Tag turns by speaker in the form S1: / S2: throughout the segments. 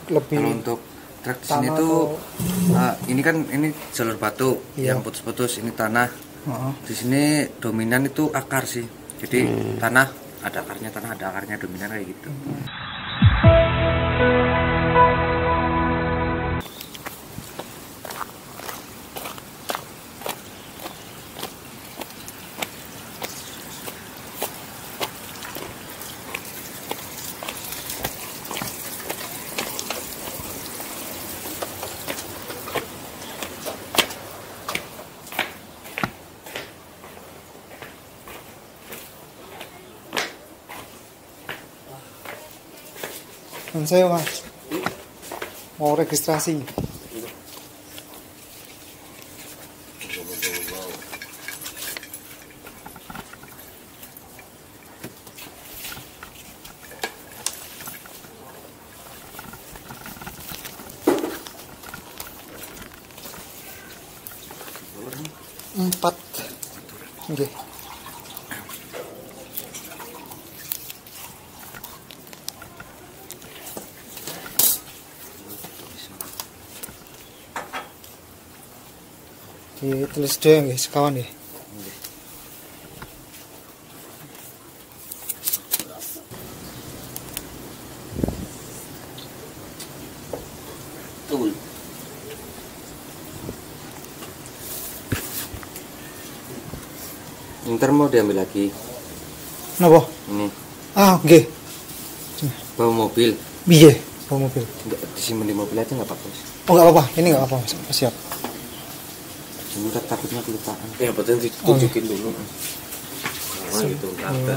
S1: lebih.
S2: Kalau untuk trek di sini tuh ini kan ini jalur batu yang putus-putus, ini tanah. Di sini dominan itu akar sih. Jadi tanah ada akarnya dominan kayak gitu.
S1: Saya Mas mau registrasi. Empat. Oke. Tulis doang guys, kawan ya.
S2: Betul. Ntar mau diambil lagi.
S1: Kenapa?
S2: Ini.
S1: Oke.
S2: Bawa mobil.
S1: Iya, bawa mobil.
S2: Enggak disimpan di mobil aja nggak apa-apa.
S1: Oh nggak apa-apa, ini nggak apa-apa, siap.
S2: Sebentar takutnya kelupaan.
S3: Ya betul ditunjukin dulu. Nah, gitu. Ada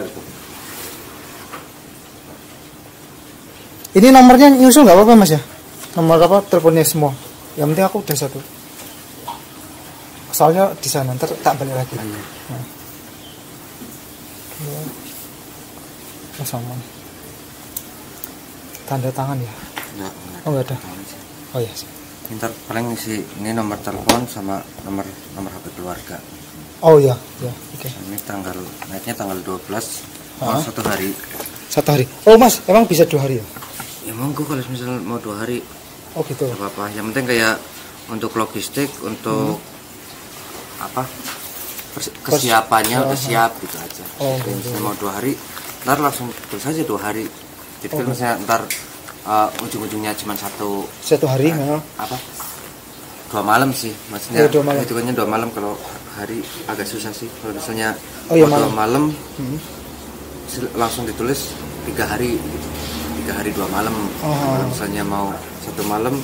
S3: gitu.
S1: Ini nomornya nyusul nggak apa-apa Mas ya? Nomor apa teleponnya semua. Yang penting aku udah satu. Soalnya di sana ntar tak balik lagi. Nah. Sama. Tanda tangan ya?
S2: Enggak.
S1: Oh nggak ada. Oh ya.
S2: Ntar paling isi ini nomor telepon sama nomor HP keluarga.
S1: Oh ya, oke.
S2: Ini naiknya tanggal 12. Satu hari.
S1: Satu hari. Oh Mas, emang bisa 2 hari ya?
S2: Ya monggo kalau misal mau 2 hari.
S1: Oh gitu.
S2: Gak apa-apa. Yang penting kayak untuk logistik, untuk kesiapannya udah siap gitu aja.
S1: Oh,
S2: jadi misalnya mau 2 hari, ntar langsung terus aja 2 hari. Jadi kalau misalnya ntar ujung-ujungnya cuma satu
S1: hari
S2: 2 malam sih maksudnya.
S1: 2 malam.
S2: Hitungannya 2 malam, kalau hari agak susah sih kalau misalnya
S1: 2
S2: malam langsung ditulis 3 hari gitu. 3 hari 2 malam. Kalau misalnya mau 1 malam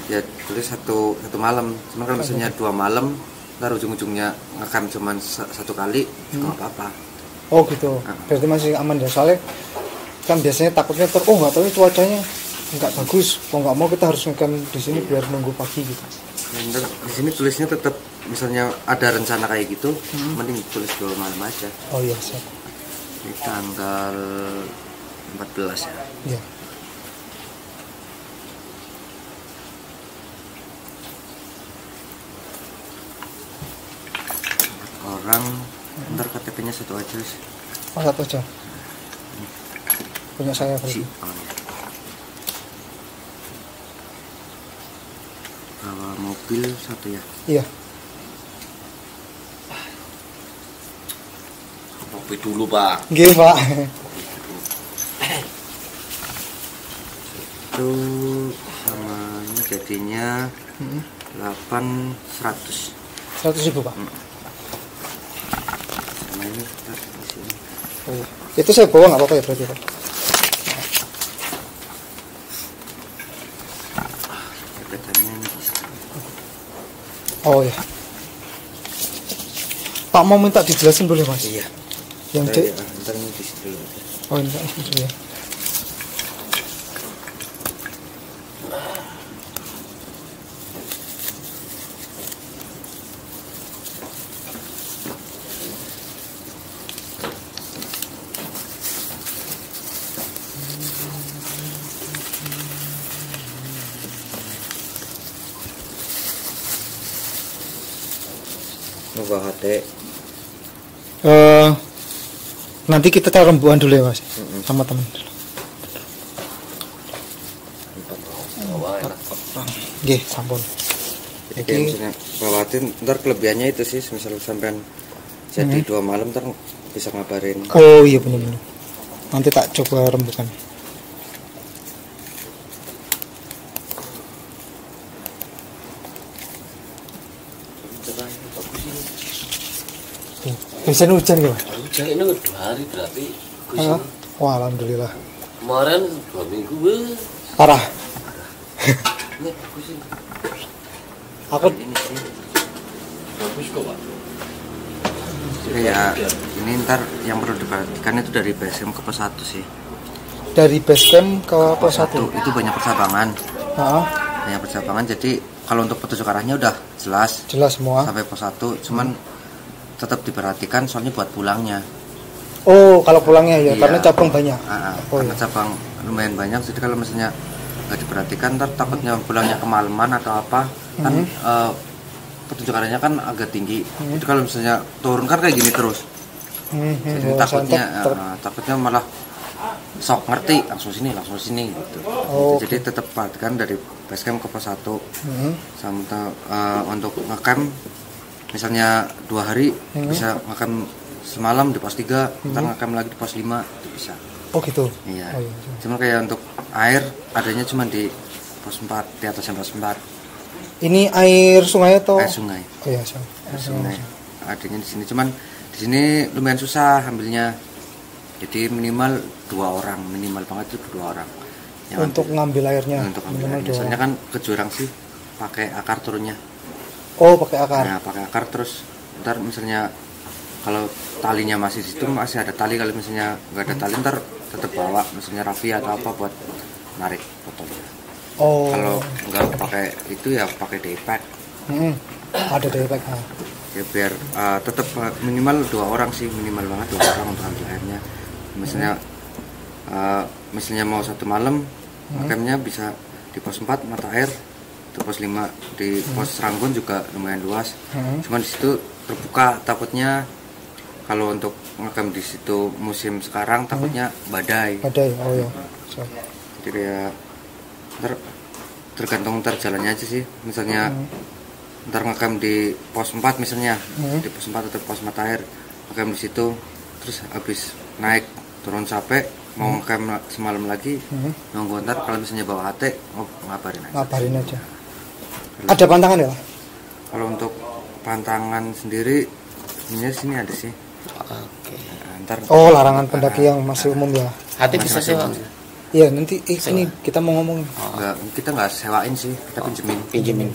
S2: ya tulis satu malam. Cuman kalau misalnya 2 malam ntar ujung-ujungnya ngekam cuma 1 kali juga nggak apa-apa.
S1: Oh gitu. Berarti masih aman ya, soalnya kan biasanya takutnya nggak tahu cuacanya nggak bagus, nggak mau kita harus ngecamp di sini biar nunggu pagi gitu.
S2: Di sini tulisnya tetap misalnya ada rencana kayak gitu, mending tulis 2 malam aja.
S1: Oh iya siap.
S2: Ini tanggal 14 ya.
S1: Iya.
S2: Orang ntar KTP-nya 1 aja sih.
S1: Oh 1 aja. Punya saya berarti.
S2: Bawa mobil 1 ya?
S1: Iya.
S3: Kopi dulu Pak.
S1: Nggih Pak.
S2: Itu sama ini jadinya 800.
S1: 100.000 Pak.
S2: Sama ini di sini.
S1: Oh, iya. Itu saya bawa nggak apa-apa ya berarti Pak? Oh ya. Pak mau minta dijelasin boleh Mas?
S2: Iya.
S1: Yang
S2: ntar ini di situ.
S1: Oh ini ya.
S2: Nubah HD.
S1: Nanti kita taruh rembukan dulu ya Mas, sama teman. Nggih, sampun.
S2: Jadi kayak misalnya lewatin, ntar kelebihannya itu sih, misalnya sampean jadi 2 malam ntar bisa ngabarin.
S1: Oh iya benar-benar. Nanti tak coba rembukan. Biasanya hujan gak?
S3: Hujan ini 2 hari berarti.
S1: Wah alhamdulillah.
S3: Kemarin 2 minggu.
S1: Parah.
S3: Ini bagus sih.
S1: Aku
S2: Ini sih
S3: Bagus kok Pak.
S2: kayak ini ntar yang perlu diperhatikan itu dari base camp ke pos 1 sih.
S1: dari base camp ke pos 1.
S2: Itu banyak percabangan.
S1: Heeh.
S2: Banyak percabangan, jadi kalau untuk petunjuk arahnya udah jelas
S1: Jelas semua.
S2: sampai pos 1, cuman tetap diperhatikan soalnya buat pulangnya.
S1: Oh, kalau pulangnya ya,
S2: Iya.
S1: karena cabang banyak. Oh,
S2: Karena
S1: iya.
S2: cabang lumayan banyak, jadi kalau misalnya nggak diperhatikan ntar takutnya pulangnya kemalaman atau apa kan petunjuk arahnya kan agak tinggi. Jadi kalau misalnya turun kan kayak gini terus. Jadi
S1: Oh,
S2: takutnya
S1: santet
S2: takutnya malah sok ngerti langsung sini gitu.
S1: Oh,
S2: Jadi tetap perhatikan dari base camp ke pos 1 sama untuk ngecamp misalnya 2 hari bisa ngecamp semalam di pos 3, ntar ngecamp lagi di pos 5 itu bisa.
S1: Oh gitu.
S2: Iya.
S1: Oh, iya.
S2: Cuma kayak untuk air adanya cuma di pos 4, di atas pos 4.
S1: Ini air sungai atau?
S2: Air sungai.
S1: Oh iya, sungai.
S2: Air sungai. Adanya di sini, cuman di sini lumayan susah ambilnya. Jadi minimal 2 orang, minimal banget itu 2 orang. Yang
S1: Untuk ngambil airnya.
S2: untuk ambil
S1: minimal
S2: airnya.
S1: 2
S2: Soalnya
S1: orang.
S2: kan ke jurang sih pakai akar turunnya.
S1: Oh, pakai akar.
S2: Nah, pakai akar terus ntar misalnya kalau talinya masih di situ, masih ada tali, kalau misalnya nggak ada tali ntar tetap bawa misalnya rafia atau apa buat narik botolnya.
S1: Oh.
S2: Kalau nggak pakai itu ya pakai daypack
S1: Ada dari pack.
S2: ya biar tetap minimal 2 orang sih, minimal banget 2 orang untuk ambil airnya. Misalnya mau 1 malam campnya bisa di pos 4 mata air, di pos 5 di pos Ranggun juga lumayan luas. Cuman di situ terbuka, takutnya kalau untuk ngecamp di situ musim sekarang takutnya badai.
S1: Badai. Oh iya. So.
S2: Jadi kayak tergantung ntar jalannya aja sih. Misalnya ntar ngecamp di pos 4 misalnya, di pos 4 atau pos mata air, ngecamp di situ, terus habis naik turun capek mau ngecamp semalam lagi, nunggu ntar kalau misalnya bawa HT ngabarin aja.
S1: Ngabarin aja. Ada pantangan ya?
S2: Kalau untuk pantangan sendiri sebenarnya sini ada sih.
S3: Oke.
S2: Ntar
S1: Oh, larangan pendaki yang masih umum ya.
S3: Hati bisa sewa.
S1: Iya, nanti ini kita mau ngomong.
S2: kita nggak sewain sih, kita pinjemin.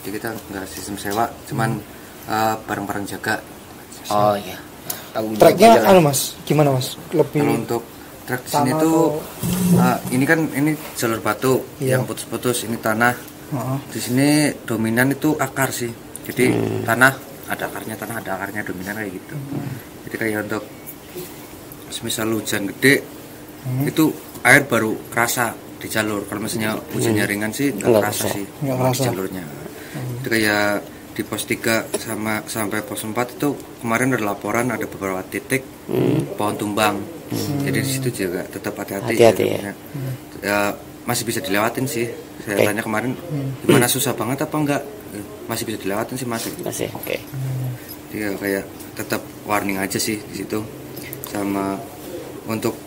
S2: Jadi kita nggak sistem sewa, cuman bareng-bareng jaga.
S3: Oh iya.
S1: Treknya Mas, gimana Mas? Lebih
S2: Kalau untuk trek di sini
S1: tanah
S2: tuh ini jalur batu
S1: Iya.
S2: yang putus-putus, ini tanah.
S1: Heeh.
S2: Di sini dominan itu akar sih. Jadi tanah ada akarnya dominan kayak gitu. Jadi kayak untuk semisal hujan gede itu air baru kerasa di jalur. Kalau misalnya hujannya ringan sih nggak kerasa sih
S1: Nggak
S2: di
S1: kerasa.
S2: jalurnya. Itu kayak di pos 3 sampai pos 4 itu kemarin ada laporan ada beberapa titik pohon tumbang. Jadi di situ juga tetap hati-hati
S3: Hati-hati
S2: ya. Masih bisa dilewatin sih. Saya tanya kemarin gimana, susah banget apa enggak? Masih bisa dilewatin sih, masih.
S3: Oke.
S2: Jadi kayak tetap warning aja sih di situ. Sama untuk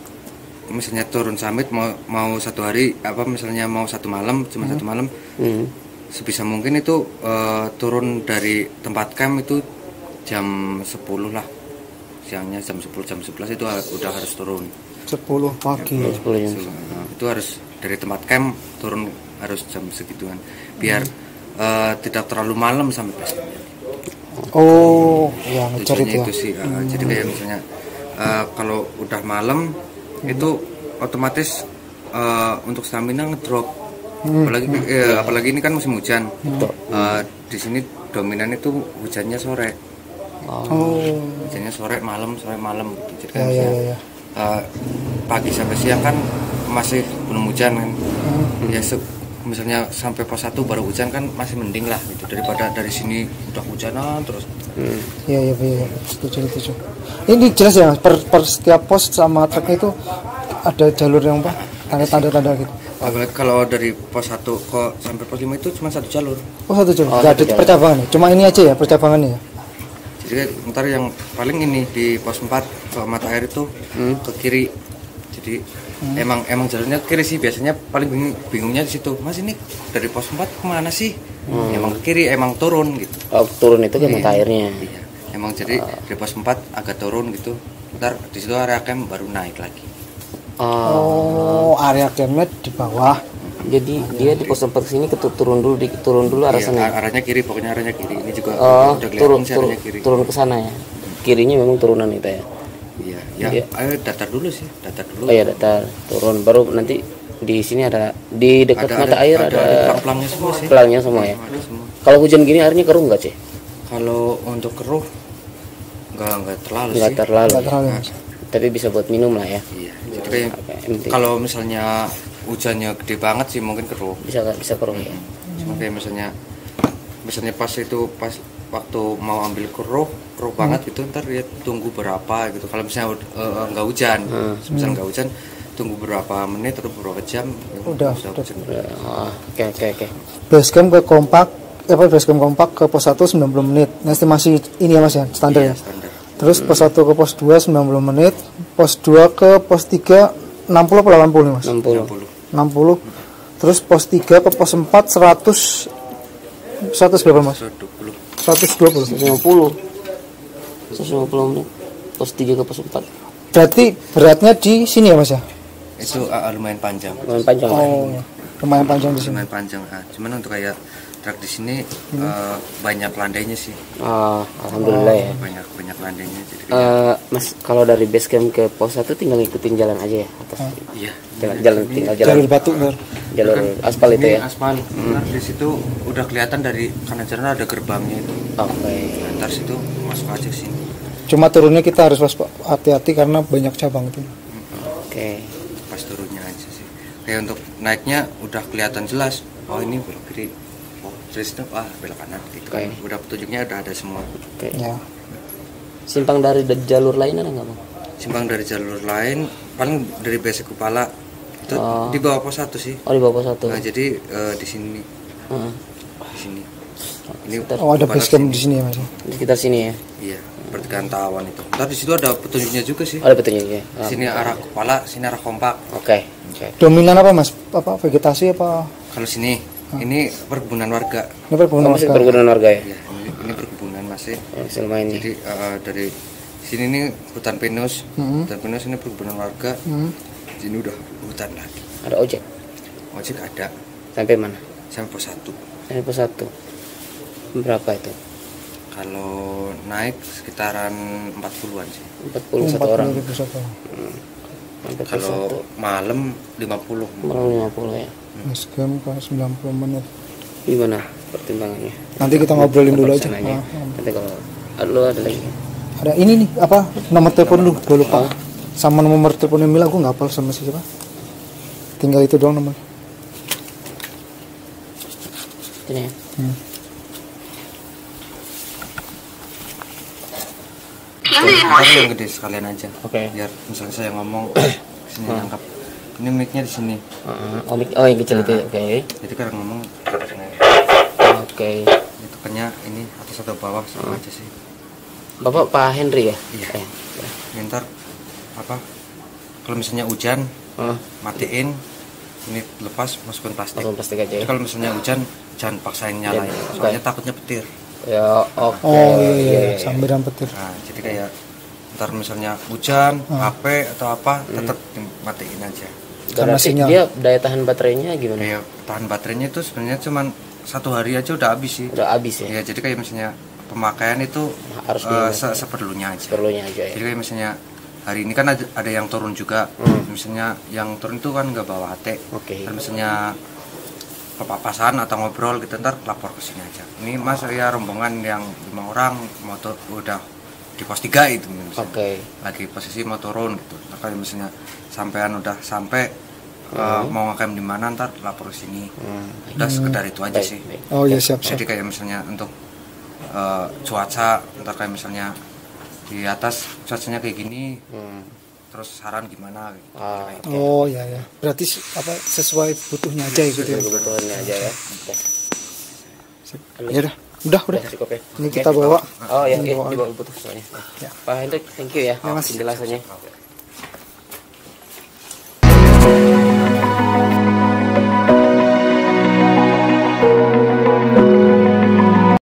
S2: misalnya turun summit mau 1 hari apa misalnya mau 1 malam cuma 1 malam, sebisa mungkin itu turun dari tempat camp itu jam 10 lah, siangnya jam 10 jam 11 itu udah harus turun.
S1: 10 pagi.
S2: Itu harus dari tempat camp turun harus jam segituan biar tidak terlalu malam sampai base camp.
S1: Oh, ya ngejar
S2: Tujuannya
S1: itu
S2: itu
S1: ya.
S2: sih. Jadi kayak misalnya kalau udah malam itu otomatis untuk stamina ngedrop. Apalagi ini kan musim hujan. Di sini dominan itu hujannya sore.
S1: Oh,
S2: Hujannya sore malam gitu. Jadi
S1: ya ya ya.
S2: pagi sampai siang kan masih belum hujan kan. Ya misalnya sampai pos 1 baru hujan kan masih mending lah gitu daripada dari sini udah hujanan terus.
S1: Iya, setuju. Ini jelas ya, per setiap pos sama trek itu ada jalur yang apa? Tanda-tanda gitu.
S2: Apalagi kalau dari pos 1 ke sampai pos 5 itu cuma satu jalur.
S1: Oh, satu jalur.
S4: Oh,
S1: Nggak
S4: satu
S1: ada
S4: jalur.
S1: percabangan ya? Cuma ini aja ya percabangannya ya?
S2: Jadi ntar yang paling ini di pos 4 ke mata air itu ke kiri. Jadi emang jalurnya ke kiri sih, biasanya paling bingungnya di situ. Mas ini dari pos 4 kemana sih? Emang ke kiri, emang turun gitu.
S4: Oh, turun itu ke mata airnya.
S2: Iya. Emang jadi dari pos 4 agak turun gitu. Ntar di situ area camp baru naik lagi.
S1: Oh, area campnya di bawah.
S4: Jadi dia di pos 4 sini turun dulu arah
S2: Iya,
S4: sana.
S2: arahnya kiri, pokoknya arahnya kiri. Ini juga
S4: Oh,
S2: udah kelihatan sih
S4: turun
S2: arahnya kiri.
S4: ke sana ya. Kirinya memang turunan itu ya.
S2: Iya, ya.
S4: Iya.
S2: Ayo datar dulu sih, datar dulu.
S4: Oh ya, datar turun baru nanti di sini ada di dekat mata air ada
S2: pelang-pelangnya semua sih.
S4: pelangnya semua ya.
S2: Ada semua.
S4: Kalau hujan gini airnya keruh nggak sih?
S2: Kalau untuk keruh nggak terlalu
S4: Nggak
S2: sih.
S4: terlalu.
S1: Nggak terlalu.
S2: Nah,
S4: Tapi bisa buat minum lah ya.
S2: iya. Jadi kayak
S4: Oke, yang penting
S2: kalau misalnya hujannya gede banget sih mungkin keruh.
S4: bisa keruh ya.
S2: Cuma kayak misalnya pas waktu mau ambil keruh banget gitu, ntar ya tunggu berapa gitu. Kalau misalnya nggak hujan, misalnya nggak hujan, tunggu berapa menit atau berapa jam. Ya,
S1: Udah.
S2: hujan.
S4: Oh, oke.
S1: Basecamp ke kompak, basecamp kompak ke pos 1 90 menit. Nah, estimasi ini ya Mas ya, standar
S2: Iya,
S1: ya.
S2: standar.
S1: Terus pos 1 ke pos 2 90 menit, pos 2 ke pos 3 60 atau 80 nih Mas?
S4: 60.
S2: 60.
S1: 60. Terus pos 3 ke pos 4 100 berapa Mas?
S2: 120.
S1: 120.
S4: 150 menit. Pos 3 ke pos 4.
S1: Berarti beratnya di sini ya Mas ya?
S2: Itu lumayan panjang.
S4: Lumayan panjang.
S1: Oh, lumayan panjang di sini.
S2: Lumayan panjang. Cuman untuk kayak truk di sini banyak landainya sih.
S4: Alhamdulillah ya.
S2: Banyak landainya. Jadi kayak,
S4: Mas, kalau dari base camp ke pos 1 tinggal ngikutin jalan aja ya atas.
S2: iya.
S4: Tinggal
S1: Jalur batu Nur.
S4: jalur
S2: Kan
S4: aspal itu
S2: ini
S4: ya.
S2: aspal. Ntar di situ udah kelihatan dari kanan jalan ada gerbangnya itu.
S4: Oke.
S2: Ntar situ masuk aja sini.
S1: Cuma turunnya kita harus hati-hati karena banyak cabang itu.
S4: Oke.
S2: Pas turunnya aja sih. Kayak untuk naiknya udah kelihatan jelas. Oh ini belok kiri. Oh terus itu belok kanan gitu.
S4: Oke.
S2: Udah petunjuknya udah ada semua.
S4: Oke.
S1: Ya.
S4: Simpang dari jalur lain ada nggak Bang?
S2: Simpang dari jalur lain paling dari base kepala itu di bawah pos 1 sih.
S4: Oh, di bawah pos 1.
S2: Nah jadi di sini
S4: Heeh.
S2: di sini ini
S1: Oh, ada
S2: kepala
S1: basecamp di sini ya Mas.
S4: Di sekitar sini ya.
S2: iya pertigaan Tawan itu. Ntar di situ ada petunjuknya juga sih.
S4: Oh, ada petunjuknya.
S2: Di sini arah kepala, sini arah kompak.
S4: Oke.
S1: Dominan apa Mas? Apa vegetasi apa?
S2: Kalau sini ini perkebunan warga.
S1: Ini perkebunan
S4: Masih
S1: warga.
S4: perkebunan warga ya.
S2: Ya ini perkebunan masih.
S4: Masih lumayan nih.
S2: Jadi dari sini nih hutan pinus, hutan pinus ini perkebunan warga. Sini udah hutan lagi.
S4: Ada ojek.
S2: Ojek ada
S4: Sampai mana?
S2: sampai pos 1.
S4: Sampai pos 1. Berapa itu?
S2: Kalau naik sekitaran 40-an sih.
S4: 40 satu orang.
S1: 40.000 satu.
S4: Sampai pos
S2: Kalau
S4: 1.
S2: malam 50.
S4: Malam 50 ya.
S1: Basecamp ke 90 menit.
S4: Gimana pertimbangannya?
S1: Nanti kita ngobrolin dulu aja.
S4: Sana
S1: Ah,
S4: Nanti kalau ada lagi.
S1: ada ini nih apa nomor telepon lu gue lupa sama nomor teleponnya Mila gue nggak hafal sama siapa, tinggal itu doang nomor.
S4: Ini ya.
S2: Ntar yang gede sekalian aja.
S4: Oke.
S2: Biar misalnya saya ngomong sini nangkap. Ini mic-nya di sini.
S4: Oh, yang kecil itu. Oke.
S2: Jadi kalau ngomong
S4: Oke.
S2: itu kayaknya ini atas atau bawah sama aja sih.
S4: Bapak Pak Henry ya?
S2: Iya. Ini ntar apa? Kalau misalnya hujan, matiin. Ini lepas masukin plastik.
S4: Langsung plastik aja ya.
S2: Jadi kalau misalnya hujan, jangan paksain nyalain. Soalnya takutnya petir.
S4: Ya, oke.
S1: Oh iya, sambiran petir.
S2: Nah, jadi kayak ntar misalnya hujan, HP atau apa, tetap matiin aja.
S1: Karena
S4: Berarti
S1: sinyal.
S4: dia daya tahan baterainya gimana?
S2: Kayak tahan baterainya itu sebenarnya cuman 1 hari aja udah habis sih.
S4: Udah habis ya?
S2: Ya, jadi kayak misalnya pemakaian itu
S4: Harus
S2: seperlunya aja.
S4: perlunya aja ya.
S2: Jadi kayak misalnya hari ini kan ada yang turun juga. Misalnya yang turun itu kan nggak bawa HT.
S4: Oke.
S2: Dan misalnya papasan atau ngobrol gitu ntar lapor ke sini aja. Ini Mas ya rombongan yang 5 orang motor udah di pos 3 itu misalnya.
S4: Oke.
S2: Lagi posisi mau turun gitu. Ntar kalau misalnya sampean udah sampai mau ngecamp di mana ntar lapor ke sini. Udah sekedar itu aja sih.
S4: Baik.
S1: Oh iya siap.
S2: Jadi kayak misalnya untuk cuaca ntar kayak misalnya di atas cuacanya kayak gini terus saran gimana gitu.
S1: Oh ya ya, berarti apa sesuai butuhnya aja gitu ya.
S4: Kebutuhannya aja ya.
S1: Ya udah
S4: Cukup ya.
S1: ini kita bawa.
S4: Oh ya,
S1: Ini bawa.
S4: dibawa butuh soalnya.
S1: Ya.
S4: Pak Hendrik, thank you ya,
S1: Ya, Mas.
S4: penjelasannya.